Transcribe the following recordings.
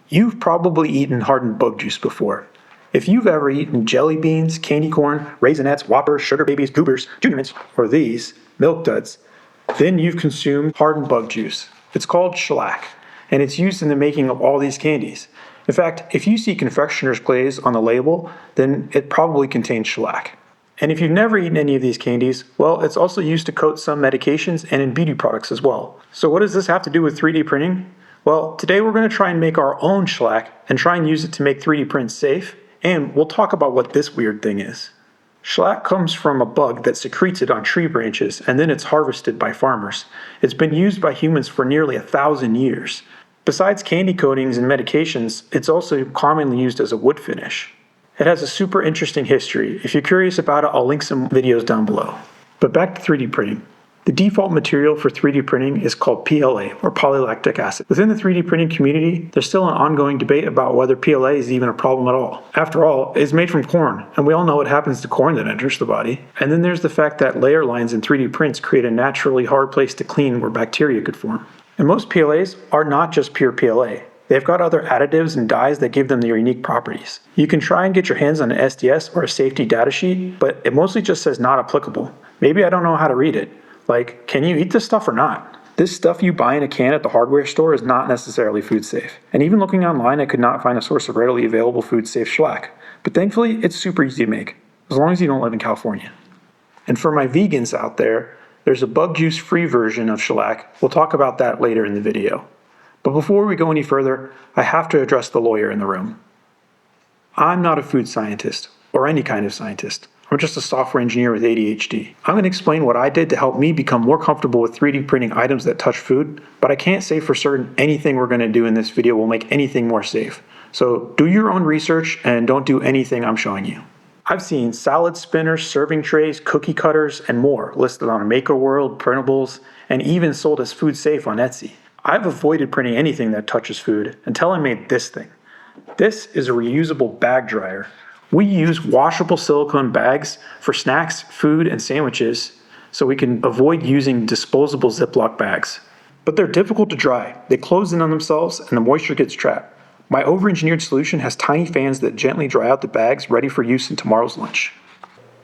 You've probably eaten hardened bug juice before. If you've ever eaten jelly beans, candy corn, Raisinets, Whoppers, Sugar Babies, Goobers, Junior Mints, or these, Milk Duds, then you've consumed hardened bug juice. It's called shellac, and it's used in the making of all these candies. In fact, if you see confectioner's glaze on the label, then it probably contains shellac. And if you've never eaten any of these candies, well, it's also used to coat some medications and in beauty products as well. So what does this have to do with 3D printing? Well, today we're going to try and make our own shellac and try and use it to make 3D prints safe, and we'll talk about what this weird thing is. Shellac comes from a bug that secretes it on tree branches, and then it's harvested by farmers. It's been used by humans for nearly 1,000 years. Besides candy coatings and medications, it's also commonly used as a wood finish. It has a super interesting history. If you're curious about it, I'll link some videos down below. But back to 3D printing. The default material for 3D printing is called PLA, or polylactic acid. Within the 3D printing community, there's still an ongoing debate about whether PLA is even a problem at all. After all, it's made from corn, and we all know what happens to corn that enters the body. And then there's the fact that layer lines in 3D prints create a naturally hard place to clean where bacteria could form. And most PLAs are not just pure PLA. They've got other additives and dyes that give them their unique properties. You can try and get your hands on an SDS or a safety data sheet, but it mostly just says not applicable. Maybe I don't know how to read it. Like, can you eat this stuff or not? This stuff you buy in a can at the hardware store is not necessarily food safe. And even looking online, I could not find a source of readily available food safe shellac. But thankfully, it's super easy to make, as long as you don't live in California. And for my vegans out there, there's a bug juice free version of shellac. We'll talk about that later in the video. But before we go any further, I have to address the lawyer in the room. I'm not a food scientist, or any kind of scientist. I'm just a software engineer with ADHD. I'm going to explain what I did to help me become more comfortable with 3D printing items that touch food, but I can't say for certain anything we're going to do in this video will make anything more safe. So do your own research and don't do anything I'm showing you. I've seen salad spinners, serving trays, cookie cutters, and more listed on MakerWorld, Printables, and even sold as food safe on Etsy. I've avoided printing anything that touches food until I made this thing. This is a reusable bag dryer. We use washable silicone bags for snacks, food, and sandwiches so we can avoid using disposable Ziploc bags. But they're difficult to dry. They close in on themselves and the moisture gets trapped. My over-engineered solution has tiny fans that gently dry out the bags ready for use in tomorrow's lunch.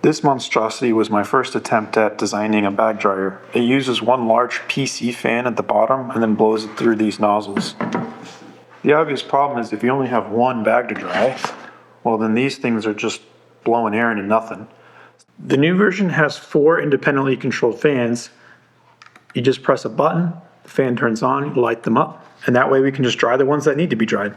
This monstrosity was my first attempt at designing a bag dryer. It uses one large PC fan at the bottom and then blows it through these nozzles. The obvious problem is if you only have one bag to dry, well then these things are just blowing air into nothing. The new version has 4 independently controlled fans. You just press a button, the fan turns on, you light them up, and that way we can just dry the ones that need to be dried.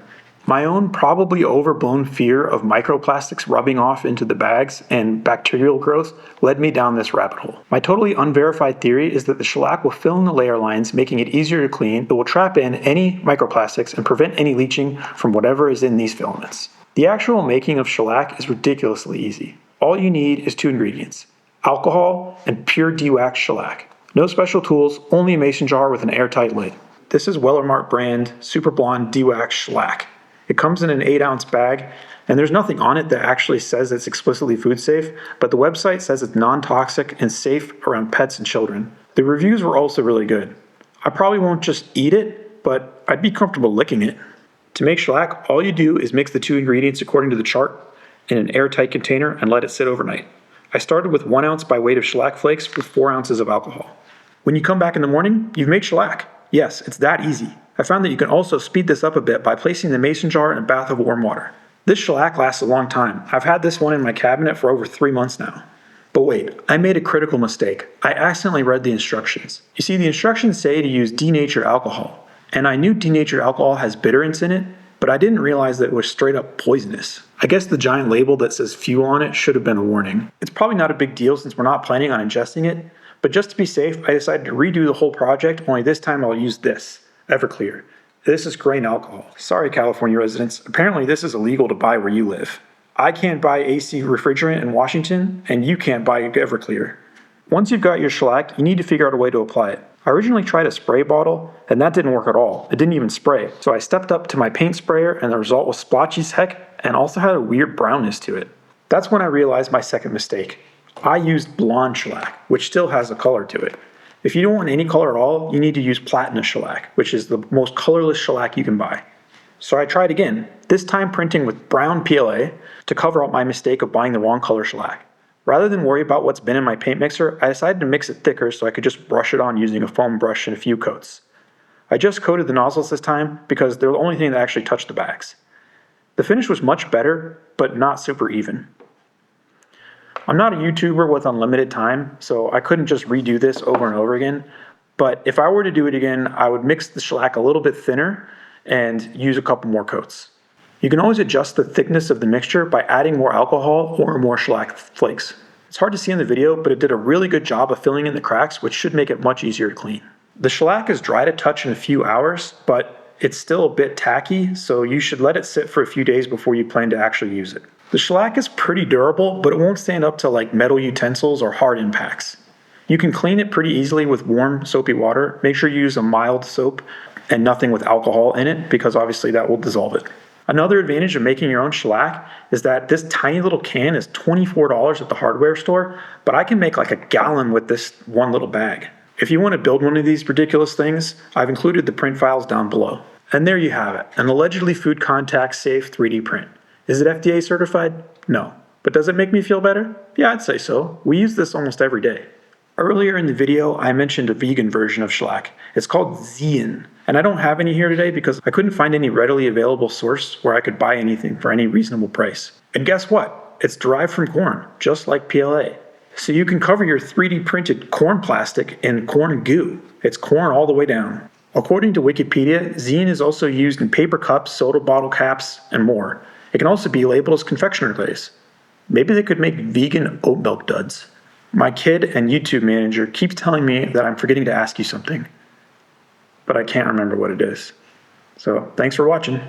My own probably overblown fear of microplastics rubbing off into the bags and bacterial growth led me down this rabbit hole. My totally unverified theory is that the shellac will fill in the layer lines, making it easier to clean. It will trap in any microplastics and prevent any leaching from whatever is in these filaments. The actual making of shellac is ridiculously easy. All you need is 2 ingredients: alcohol and pure dewaxed shellac. No special tools, only a mason jar with an airtight lid. This is Wellermart brand Super Blonde Dewaxed Shellac. It comes in an 8-ounce bag, and there's nothing on it that actually says it's explicitly food safe, but the website says it's non-toxic and safe around pets and children. The reviews were also really good. I probably won't just eat it, but I'd be comfortable licking it. To make shellac, all you do is mix the 2 ingredients according to the chart in an airtight container and let it sit overnight. I started with 1 ounce by weight of shellac flakes with 4 ounces of alcohol. When you come back in the morning, you've made shellac. Yes, it's that easy. I found that you can also speed this up a bit by placing the mason jar in a bath of warm water. This shellac lasts a long time. I've had this one in my cabinet for over 3 months now. But wait, I made a critical mistake. I accidentally read the instructions. You see, the instructions say to use denatured alcohol. And I knew denatured alcohol has bitterants in it, but I didn't realize that it was straight up poisonous. I guess the giant label that says fuel on it should have been a warning. It's probably not a big deal since we're not planning on ingesting it, but just to be safe, I decided to redo the whole project, only this time I'll use this, Everclear. This is grain alcohol. Sorry, California residents, apparently this is illegal to buy where you live. I can't buy AC refrigerant in Washington, and you can't buy Everclear. Once you've got your shellac, you need to figure out a way to apply it. I originally tried a spray bottle, and that didn't work at all. It didn't even spray. So I stepped up to my paint sprayer, and the result was splotchy as heck, and also had a weird brownness to it. That's when I realized my second mistake. I used blonde shellac, which still has a color to it. If you don't want any color at all, you need to use platinum shellac, which is the most colorless shellac you can buy. So I tried again, this time printing with brown PLA to cover up my mistake of buying the wrong color shellac. Rather than worry about what's been in my paint mixer, I decided to mix it thicker so I could just brush it on using a foam brush and a few coats. I just coated the nozzles this time because they're the only thing that actually touched the bags. The finish was much better, but not super even. I'm not a YouTuber with unlimited time, so I couldn't just redo this over and over again, but if I were to do it again, I would mix the shellac a little bit thinner and use a couple more coats. You can always adjust the thickness of the mixture by adding more alcohol or more shellac flakes. It's hard to see in the video, but it did a really good job of filling in the cracks, which should make it much easier to clean. The shellac is dry to touch in a few hours, but it's still a bit tacky, so you should let it sit for a few days before you plan to actually use it. The shellac is pretty durable, but it won't stand up to like metal utensils or hard impacts. You can clean it pretty easily with warm, soapy water. Make sure you use a mild soap and nothing with alcohol in it, because obviously that will dissolve it. Another advantage of making your own shellac is that this tiny little can is $24 at the hardware store, but I can make like a gallon with this one little bag. If you want to build one of these ridiculous things, I've included the print files down below. And there you have it, an allegedly food contact safe 3D print. Is it FDA certified? No. But does it make me feel better? Yeah, I'd say so. We use this almost every day. Earlier in the video, I mentioned a vegan version of shellac. It's called Zein, and I don't have any here today because I couldn't find any readily available source where I could buy anything for any reasonable price. And guess what? It's derived from corn, just like PLA. So you can cover your 3D printed corn plastic in corn goo. It's corn all the way down. According to Wikipedia, Zein is also used in paper cups, soda bottle caps, and more. It can also be labeled as confectioner glaze. Maybe they could make vegan oat milk duds. My kid and YouTube manager keeps telling me that I'm forgetting to ask you something, but I can't remember what it is. So thanks for watching.